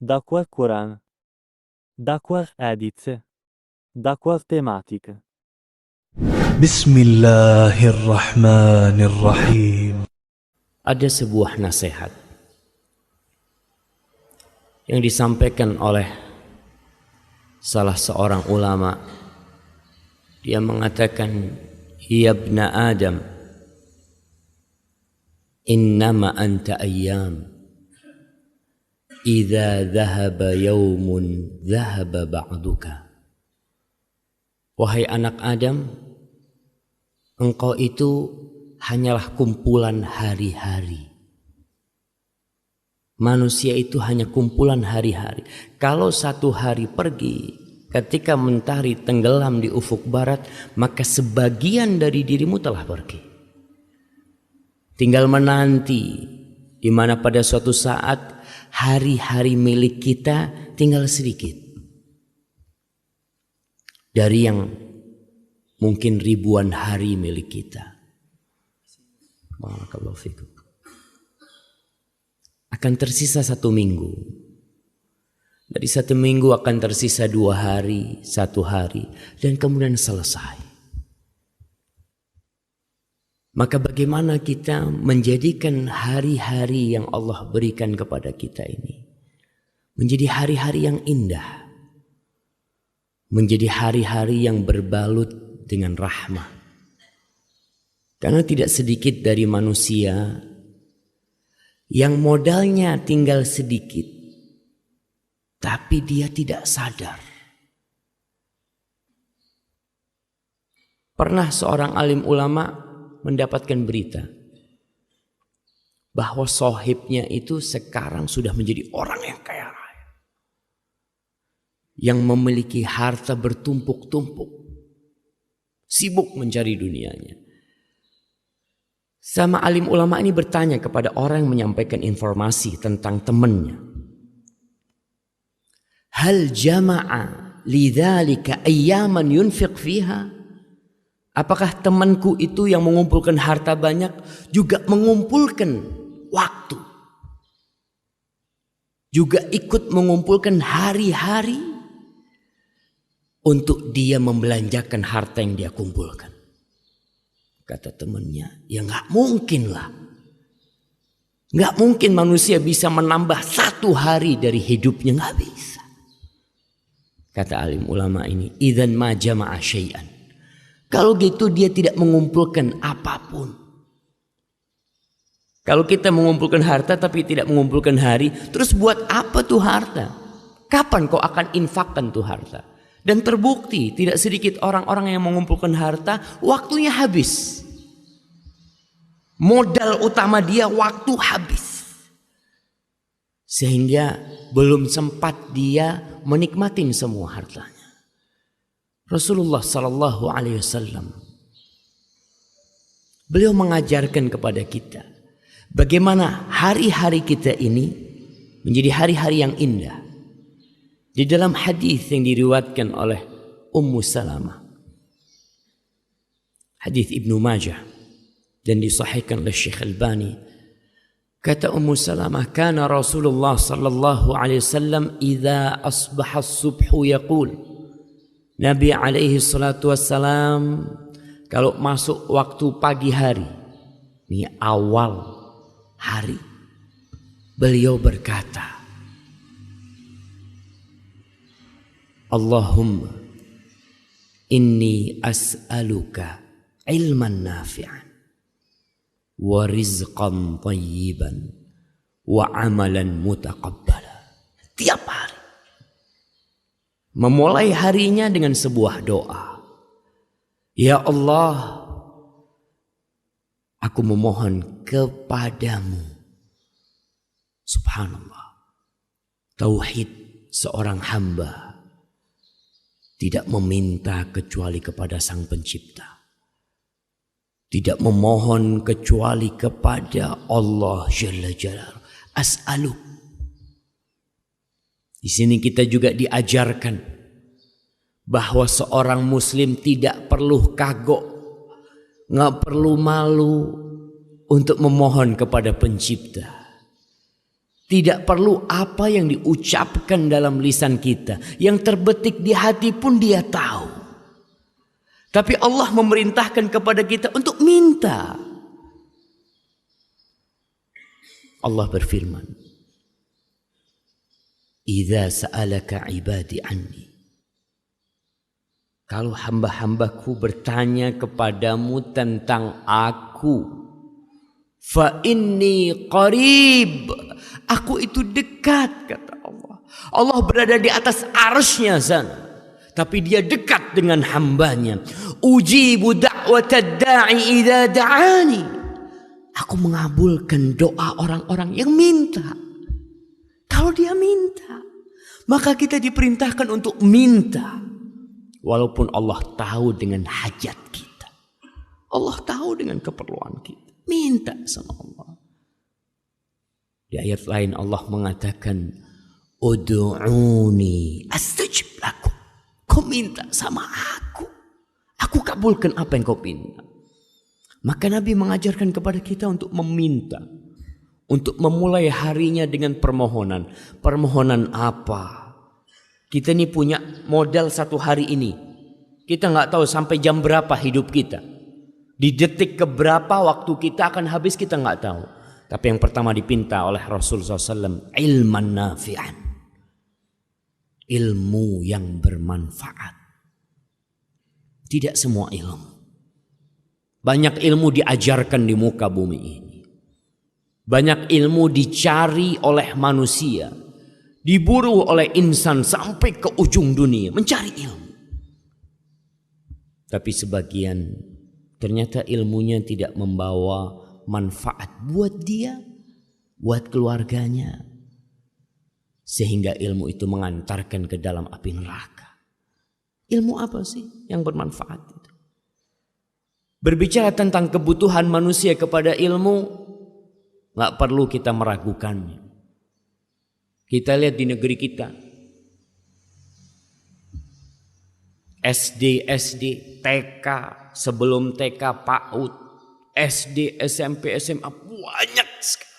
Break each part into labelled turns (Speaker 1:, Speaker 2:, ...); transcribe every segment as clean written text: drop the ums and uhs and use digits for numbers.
Speaker 1: daquela Quran, daquela hadith, daquela temática.
Speaker 2: Bismillahirrahmanirrahim.
Speaker 3: Ada sebuah nasihat yang disampaikan oleh salah seorang ulama. Dia mengatakan, ya ibna Adam, innama anta ayyam, idza dhahaba yawmun dhahaba ba'duka. Wahai anak Adam, engkau itu hanyalah kumpulan hari-hari. Manusia itu hanya kumpulan hari-hari. Kalau satu hari pergi, ketika mentari tenggelam di ufuk barat, maka sebagian dari dirimu telah pergi. Tinggal menanti, di mana pada suatu saat hari-hari milik kita tinggal sedikit. Dari yang mungkin ribuan hari milik kita. Barakallahu fikum. Akan tersisa 1 minggu. Dari 1 minggu akan tersisa 2 hari, 1 hari, dan kemudian selesai. Maka bagaimana kita menjadikan hari-hari yang Allah berikan kepada kita ini menjadi hari-hari yang indah, menjadi hari-hari yang berbalut dengan rahmah. Karena tidak sedikit dari manusia yang modalnya tinggal sedikit, tapi dia tidak sadar. Pernah seorang alim ulama mendapatkan berita bahwa sohibnya itu sekarang sudah menjadi orang yang kaya raya, yang memiliki harta bertumpuk-tumpuk, sibuk mencari dunianya. Sama alim ulama ini bertanya kepada orang yang menyampaikan informasi tentang temannya. Hal jama'a lidzalika ayyaman yunfiq fiha? Apakah temanku itu yang mengumpulkan harta banyak juga mengumpulkan waktu? Juga ikut mengumpulkan hari-hari untuk dia membelanjakan harta yang dia kumpulkan. Kata temannya, ya gak mungkin lah. Gak mungkin manusia bisa menambah 1 hari dari hidupnya, gak bisa. Kata alim ulama ini, idzan ma jama'a syai'an. Kalau gitu dia tidak mengumpulkan apapun. Kalau kita mengumpulkan harta tapi tidak mengumpulkan hari, terus buat apa tuh harta? Kapan kau akan infakkan tuh harta? Dan terbukti tidak sedikit orang-orang yang mengumpulkan harta, waktunya habis. Modal utama dia waktu habis. Sehingga belum sempat dia menikmati semua hartanya. Rasulullah sallallahu alaihi wasallam, beliau mengajarkan kepada kita bagaimana hari-hari kita ini menjadi hari-hari yang indah. Di dalam hadis yang diriwayatkan oleh Ummu Salamah, hadis Ibnu Majah dan disahihkan oleh Syekh Albani, kata Ummu Salamah, kana Rasulullah sallallahu alaihi wasallam idza asbaha as-subhu yaqul, Nabi alaihi salatu wassalam kalau masuk waktu pagi hari, ini awal hari, beliau berkata, Allahumma inni as'aluka ilman nafi'an wa rizqan tayyiban wa amalan mutaqabbala. Tiap hari memulai harinya dengan sebuah doa. Ya Allah, aku memohon kepadamu. Subhanallah. Tauhid seorang hamba tidak meminta kecuali kepada Sang Pencipta. Tidak memohon kecuali kepada Allah Jalla Jalaluhu. As'aluk. Di sini kita juga diajarkan bahwa seorang muslim tidak perlu kagok, nggak perlu malu untuk memohon kepada Pencipta. Tidak perlu apa yang diucapkan dalam lisan kita. Yang terbetik di hati pun Dia tahu. Tapi Allah memerintahkan kepada kita untuk minta. Allah berfirman, "Idza sa'alaka 'ibadi anni." Kalau hamba-hambaku bertanya kepadamu tentang aku, fa inni qarib. Aku itu dekat, kata Allah. Allah berada di atas arsy-Nya sana, tapi Dia dekat dengan hambanya. Ujibu da'watad da'i idza da'ani. Aku mengabulkan doa orang-orang yang minta. Kalau dia minta, maka kita diperintahkan untuk minta. Walaupun Allah tahu dengan hajat kita. Allah tahu dengan keperluan kita. Minta sama Allah. Di ayat lain Allah mengatakan, Ud'uni astajib lakum. Kau minta sama aku, aku kabulkan apa yang kau minta. Maka Nabi mengajarkan kepada kita untuk meminta. Untuk memulai harinya dengan permohonan. Permohonan apa? Kita ini punya modal satu hari ini. Kita nggak tahu sampai jam berapa hidup kita. Di detik keberapa waktu kita akan habis kita nggak tahu. Tapi yang pertama dipinta oleh Rasulullah SAW, ilman nafi'an. Ilmu yang bermanfaat. Tidak semua ilmu. Banyak ilmu diajarkan di muka bumi ini. Banyak ilmu dicari oleh manusia. Diburu oleh insan sampai ke ujung dunia mencari ilmu. Tapi sebagian ternyata ilmunya tidak membawa manfaat buat dia, buat keluarganya. Sehingga ilmu itu mengantarkan ke dalam api neraka. Ilmu apa sih yang bermanfaat itu? Berbicara tentang kebutuhan manusia kepada ilmu, gak perlu kita meragukannya. Kita lihat di negeri kita. SD, TK, sebelum TK, PAUD, SD, SMP, SMA, banyak sekali.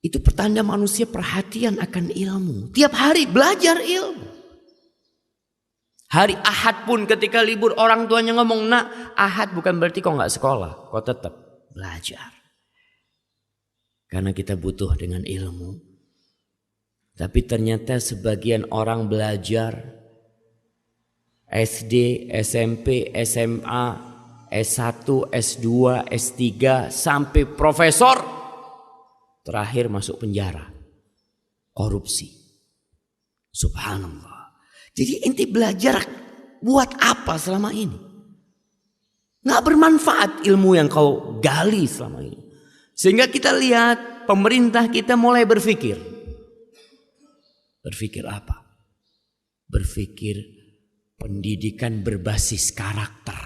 Speaker 3: Itu pertanda manusia perhatian akan ilmu. Tiap hari belajar ilmu. Hari Ahad pun ketika libur orang tuanya ngomong, nak, Ahad bukan berarti kau gak sekolah. Kau tetap belajar. Karena kita butuh dengan ilmu. Tapi ternyata sebagian orang belajar SD, SMP, SMA, S1, S2, S3 sampai profesor. Terakhir masuk penjara. Korupsi. Subhanallah. Jadi ente belajar buat apa selama ini? Nggak bermanfaat ilmu yang kau gali selama ini. Sehingga kita lihat pemerintah kita mulai berpikir. Berpikir apa? Berpikir pendidikan berbasis karakter.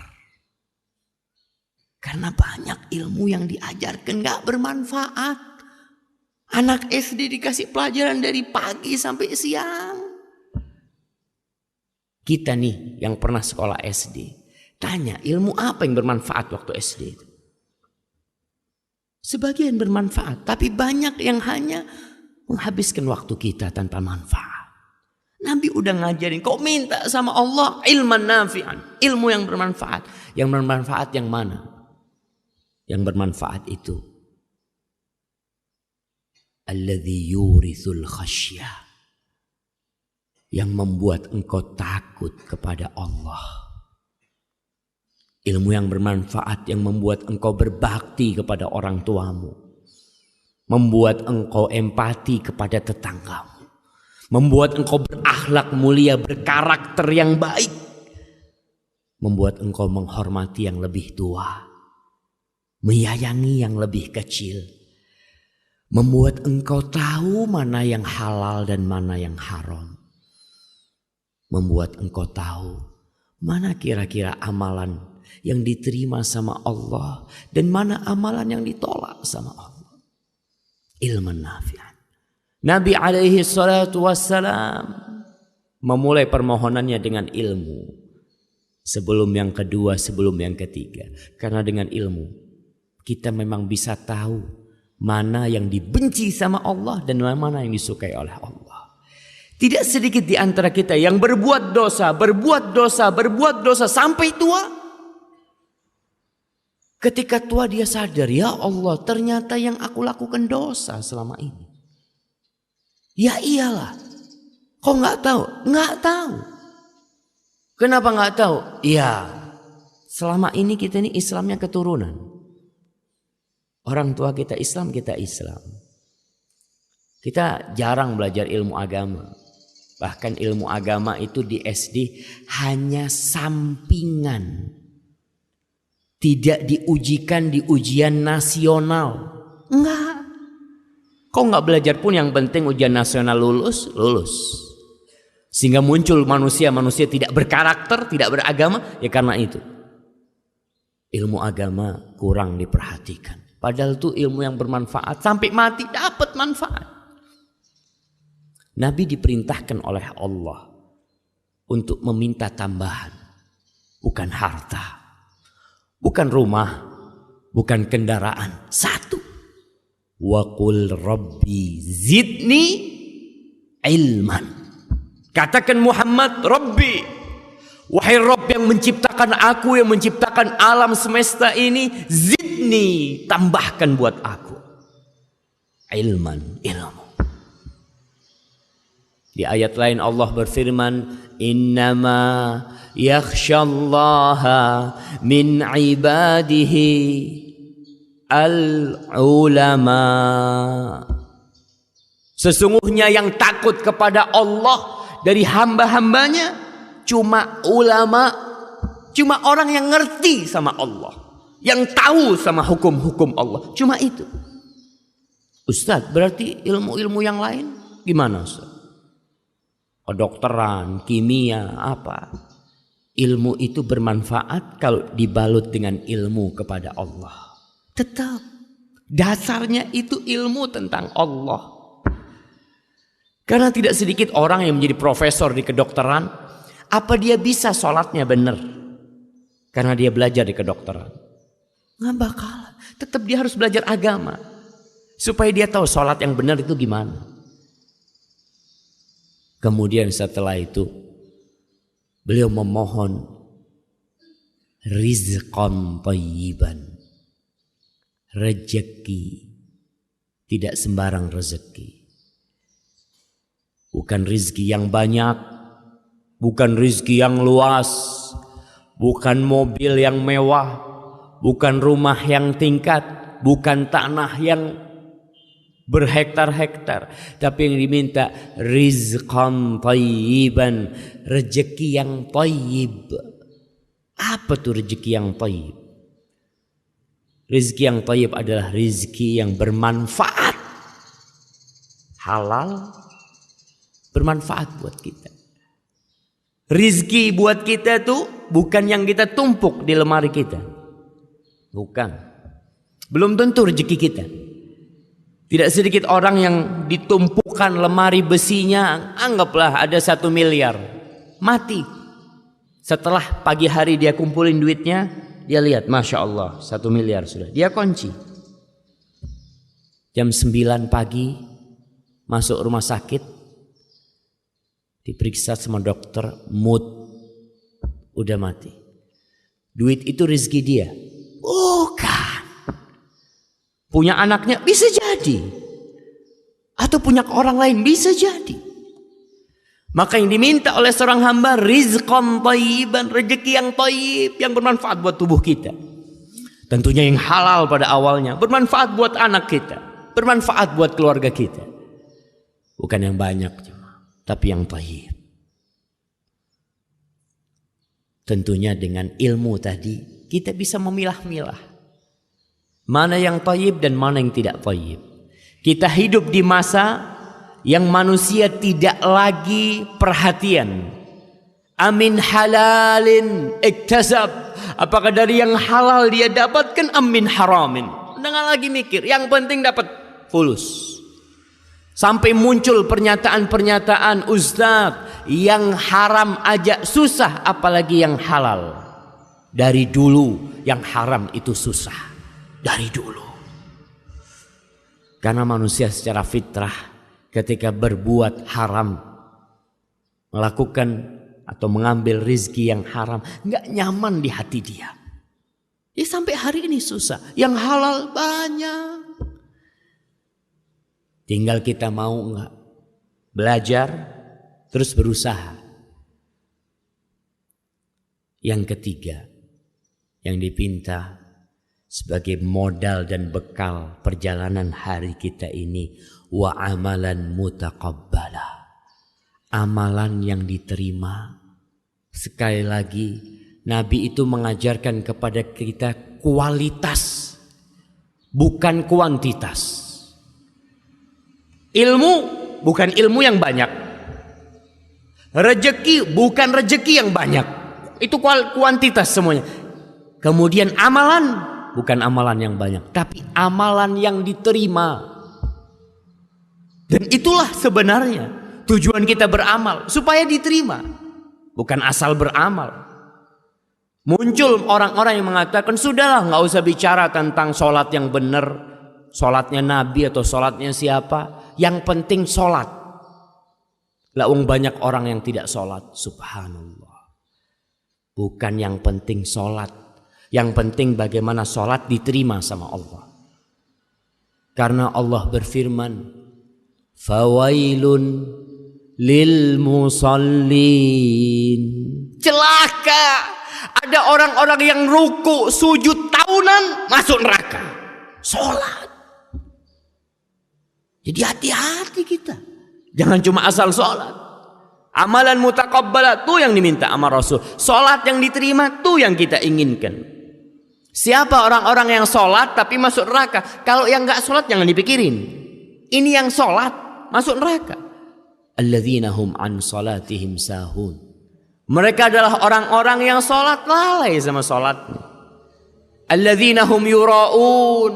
Speaker 3: Karena banyak ilmu yang diajarkan nggak bermanfaat. Anak SD dikasih pelajaran dari pagi sampai siang. Kita nih yang pernah sekolah SD, tanya ilmu apa yang bermanfaat waktu SD itu? Sebagian bermanfaat, tapi banyak yang hanya menghabiskan waktu kita tanpa manfaat. Nabi udah ngajarin, kau minta sama Allah ilman nafi'an, ilmu yang bermanfaat. Yang bermanfaat yang mana? Yang bermanfaat itu alladzi yurithul khasyah, yang membuat engkau takut kepada Allah. Ilmu yang bermanfaat yang membuat engkau berbakti kepada orang tuamu. Membuat engkau empati kepada tetanggamu. Membuat engkau berakhlak mulia, berkarakter yang baik. Membuat engkau menghormati yang lebih tua. Menyayangi yang lebih kecil. Membuat engkau tahu mana yang halal dan mana yang haram. Membuat engkau tahu mana kira-kira amalan yang diterima sama Allah dan mana amalan yang ditolak sama Allah. Ilman nafi'an. Nabi alaihi salatu wassalam memulai permohonannya dengan ilmu. Sebelum yang kedua, sebelum yang ketiga. Karena dengan ilmu kita memang bisa tahu Mana yang dibenci sama Allah dan mana yang disukai oleh Allah. Tidak sedikit di antara kita yang berbuat dosa sampai tua. Ketika tua dia sadar, ya Allah, ternyata yang aku lakukan dosa selama ini. Ya iyalah. Kok nggak tahu? Nggak tahu. Kenapa nggak tahu? Ya, selama ini kita ini Islamnya keturunan. Orang tua kita Islam, kita Islam. Kita jarang belajar ilmu agama. Bahkan ilmu agama itu di SD hanya sampingan. Tidak diujikan di ujian nasional. Enggak. Kok nggak belajar pun yang penting ujian nasional lulus. Sehingga muncul manusia tidak berkarakter, tidak beragama. Ya karena itu. Ilmu agama kurang diperhatikan. Padahal itu ilmu yang bermanfaat. Sampai mati dapat manfaat. Nabi diperintahkan oleh Allah untuk meminta tambahan. Bukan harta. Bukan rumah. Bukan kendaraan. Satu. Wa qul rabbi zidni ilman. Katakan Muhammad, Rabbi. Wahai Rabb yang menciptakan aku, yang menciptakan alam semesta ini, zidni, tambahkan buat aku ilman, ilmu. Di ayat lain Allah berfirman, innama yakhshallaha min ibadihi al-ulama. Sesungguhnya yang takut kepada Allah dari hamba-hambanya cuma ulama, cuma orang yang ngerti sama Allah, yang tahu sama hukum-hukum Allah, cuma itu. Ustaz, berarti ilmu-ilmu yang lain gimana Ustaz? Kedokteran, kimia, apa? Ilmu itu bermanfaat kalau dibalut dengan ilmu kepada Allah. Tetap dasarnya itu ilmu tentang Allah. Karena tidak sedikit orang yang menjadi profesor di kedokteran, apa dia bisa sholatnya benar? Karena dia belajar di kedokteran. Nggak bakal. Tetap dia harus belajar agama. Supaya dia tahu sholat yang benar itu gimana. Kemudian setelah itu beliau memohon rizqan thayyiban. Rezeki. Tidak sembarang rezeki. Bukan rezeki yang banyak. Bukan rizki yang luas, bukan mobil yang mewah, bukan rumah yang tingkat, bukan tanah yang berhektar-hektar, tapi yang diminta rizqan thayyiban, rezeki yang thayyib. Apa tuh rezeki yang thayyib? Rezeki yang thayyib adalah rezeki yang bermanfaat, halal, bermanfaat buat kita. Rizki buat kita tuh bukan yang kita tumpuk di lemari kita. Bukan. Belum tentu rezeki kita. Tidak sedikit orang yang ditumpukan lemari besinya, anggaplah ada 1 miliar. Mati. Setelah pagi hari dia kumpulin duitnya, dia lihat, Masya Allah 1 miliar sudah. Dia kunci. Jam 9 pagi masuk rumah sakit. Diperiksa sama dokter, mood udah mati. Duit itu rezeki dia. Bukan. Punya anaknya bisa jadi. Atau punya orang lain bisa jadi. Maka yang diminta oleh seorang hamba rizqan thayyiban, rezeki yang thayyib, yang bermanfaat buat tubuh kita. Tentunya yang halal pada awalnya, bermanfaat buat anak kita, bermanfaat buat keluarga kita. Bukan yang banyak, tapi yang thayyib. Tentunya dengan ilmu tadi kita bisa memilah-milah mana yang thayyib dan mana yang tidak thayyib. Kita hidup di masa yang manusia tidak lagi perhatian. Amin halalin iktasab, apakah dari yang halal dia dapatkan, amin haramin. Jangan lagi mikir, yang penting dapat fulus. Sampai muncul pernyataan-pernyataan ustaz, yang haram aja susah apalagi yang halal. Dari dulu yang haram itu susah. Dari dulu. Karena manusia secara fitrah ketika berbuat haram, melakukan atau mengambil rizki yang haram, nggak nyaman di hati dia. Ya sampai hari ini susah. Yang halal banyak. Tinggal kita mau nggak belajar, terus berusaha. Yang ketiga, yang dipinta sebagai modal dan bekal perjalanan hari kita ini, wa amalan mutaqabbala, amalan yang diterima. Sekali lagi, Nabi itu mengajarkan kepada kita kualitas, bukan kuantitas. Ilmu bukan ilmu yang banyak, rezeki bukan rezeki yang banyak, itu kuantitas semuanya. Kemudian amalan bukan amalan yang banyak, tapi amalan yang diterima. Dan itulah sebenarnya tujuan kita beramal, supaya diterima, bukan asal beramal. Muncul orang-orang yang mengatakan, sudahlah nggak usah bicara tentang sholat yang benar, sholatnya Nabi atau sholatnya siapa, yang penting sholat. Lah banyak orang yang tidak sholat, subhanallah. Bukan yang penting sholat, yang penting bagaimana sholat diterima sama Allah. Karena Allah berfirman, fawailun lil musallin. Celaka, ada orang-orang yang ruku sujud tahunan masuk neraka. Sholat. Jadi hati-hati kita, jangan cuma asal sholat. Amalan mutaqabbalah tuh yang diminta sama Rasul. Sholat yang diterima tuh yang kita inginkan. Siapa orang-orang yang sholat tapi masuk neraka? Kalau yang gak sholat jangan dipikirin. Ini yang sholat masuk neraka. Alladzina hum an salatihim sahun. Mereka adalah orang-orang yang sholat lalai sama sholatnya. Alladzina hum yura'un.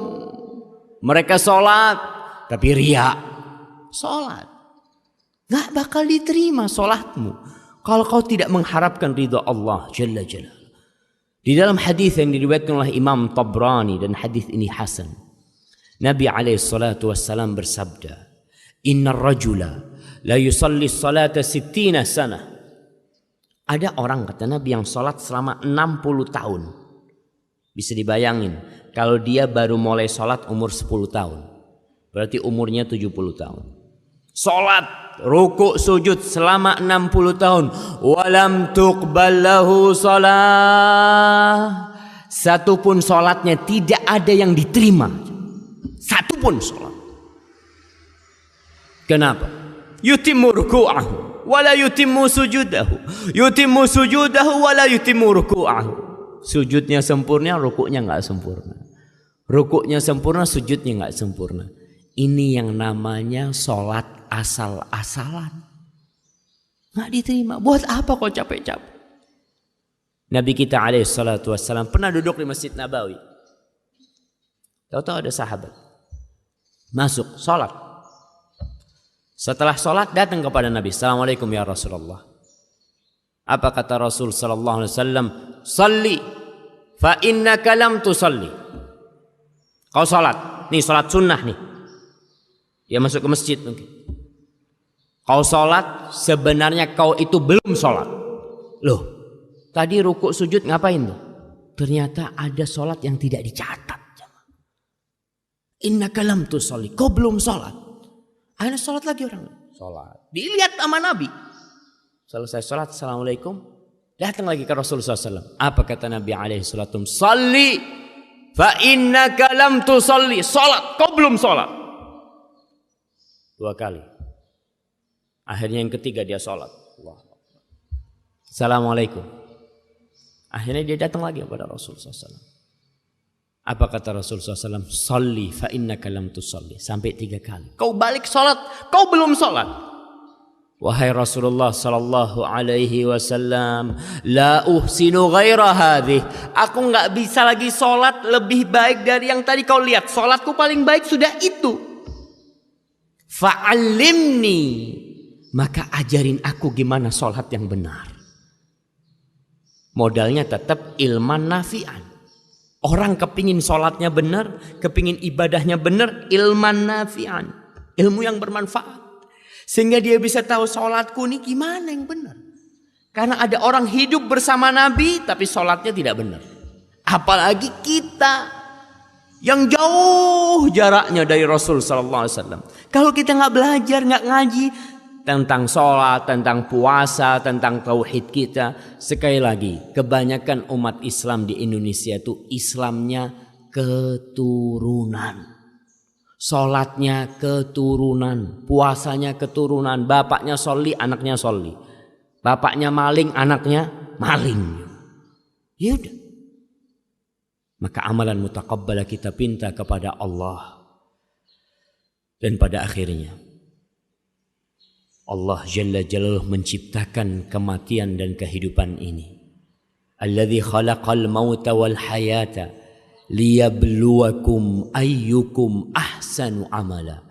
Speaker 3: Mereka sholat tapi riya. Sholat gak bakal diterima sholatmu kalau kau tidak mengharapkan ridha Allah Jalla Jalla. Di dalam hadis yang diriwayatkan oleh Imam Tabrani, dan hadis ini hasan, Nabi alaihissalatu wassalam bersabda, innar rajula la yusalli salata 60 sana. Ada orang, kata Nabi, yang sholat selama 60 tahun. Bisa dibayangin, kalau dia baru mulai sholat umur 10 tahun, berarti umurnya 70 tahun. Sholat ruku sujud selama 60 tahun, walam tuqbal lahu shalah. Satu pun sholatnya tidak ada yang diterima. Satu pun sholat. Kenapa? Yutimmu ruku'ahu wala yutimmu sujudahu, yutimmu sujudahu wala yutimmu ruku'ahu. Sujudnya sempurna, rukuknya enggak sempurna. Rukuknya sempurna, sujudnya enggak sempurna. Ini yang namanya sholat asal-asalan. Nggak diterima. Buat apa kau capek-capek? Nabi kita alaihissalatu wassalam pernah duduk di Masjid Nabawi. Tahu-tahu ada sahabat masuk sholat. Setelah sholat datang kepada Nabi, assalamualaikum ya Rasulullah. Apa kata Rasul sallallahu alaihi wasallam? Salli fa innaka lam tusalli. Kau sholat. Nih sholat sunnah nih. Dia masuk ke masjid mungkin. Kau sholat, sebenarnya kau itu belum sholat. Loh, tadi rukuk sujud ngapain tuh? Ternyata ada sholat yang tidak dicatat. Innaka lam tusalli. Kau belum sholat. Akhirnya sholat lagi orang. Sholat. Dilihat sama Nabi. Selesai sholat, assalamualaikum. Datang lagi ke Rasulullah SAW. Apa kata Nabi alaihissalam? Salli fa innaka lam tusalli. Sholat, kau belum sholat. 2 kali. Akhirnya yang ketiga dia sholat. Assalamualaikum. Akhirnya dia datang lagi kepada Rasulullah SAW. Apa kata Rasulullah SAW? Salli fa innaka lam tusalli. Sampai 3 kali. Kau balik sholat, kau belum sholat. Wahai Rasulullah sallallahu alaihi wasallam, la uhsinu ghaira hadhih. Aku enggak bisa lagi sholat lebih baik dari yang tadi kau lihat. Sholatku paling baik sudah itu. Fa'allimni, maka ajarin aku gimana sholat yang benar. Modalnya tetap ilman nafi'an. Orang kepingin sholatnya benar, kepingin ibadahnya benar, ilman nafi'an, ilmu yang bermanfaat. Sehingga dia bisa tahu sholatku ini gimana yang benar. Karena ada orang hidup bersama Nabi tapi sholatnya tidak benar. Apalagi kita yang jauh jaraknya dari Rasul SAW. Kalau kita nggak belajar, nggak ngaji tentang sholat, tentang puasa, tentang tauhid kita. Sekali lagi, kebanyakan umat Islam di Indonesia itu Islamnya keturunan. Sholatnya keturunan, puasanya keturunan. Bapaknya sholli, anaknya sholli. Bapaknya maling, anaknya maling. Ya udah. Maka amalan mutaqabbala kita pinta kepada Allah. Dan pada akhirnya Allah Jalla Jalaluhu menciptakan kematian dan kehidupan ini. Alladzi khalaqal mauta wal hayata liyabluwakum ayyukum ahsanu amala.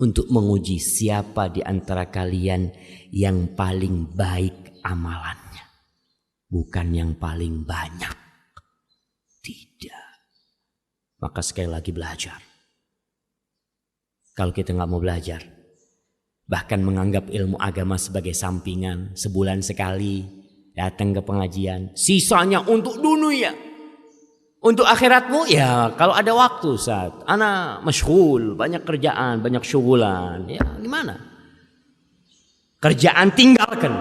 Speaker 3: Untuk menguji siapa di antara kalian yang paling baik amalannya. Bukan yang paling banyak. Tidak. Maka sekali lagi belajar. Kalau kita nggak mau belajar, bahkan menganggap ilmu agama sebagai sampingan, sebulan sekali datang ke pengajian, sisanya untuk dunia, untuk akhiratmu ya kalau ada waktu saat ana masyghul, banyak kerjaan, banyak syugulan, ya gimana? Kerjaan tinggalkan.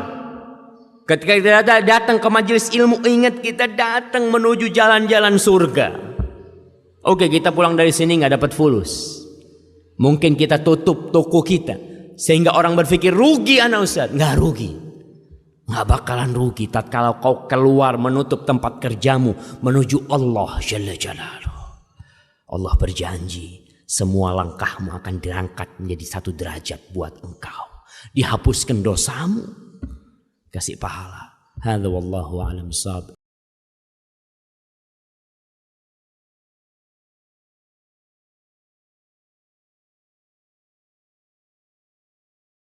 Speaker 3: Ketika kita datang ke majelis ilmu, ingat kita datang menuju jalan-jalan surga. Oke, kita pulang dari sini nggak dapat fulus. Mungkin kita tutup toko kita sehingga orang berpikir rugi anak Ustaz. Nggak rugi. Nggak bakalan rugi tatkala kau keluar menutup tempat kerjamu menuju Allah Jalla Jalaluhu. Allah berjanji semua langkahmu akan diangkat menjadi satu derajat buat engkau. Dihapuskan dosamu, kasih pahala. Hadza wallahu a'lam bissawab.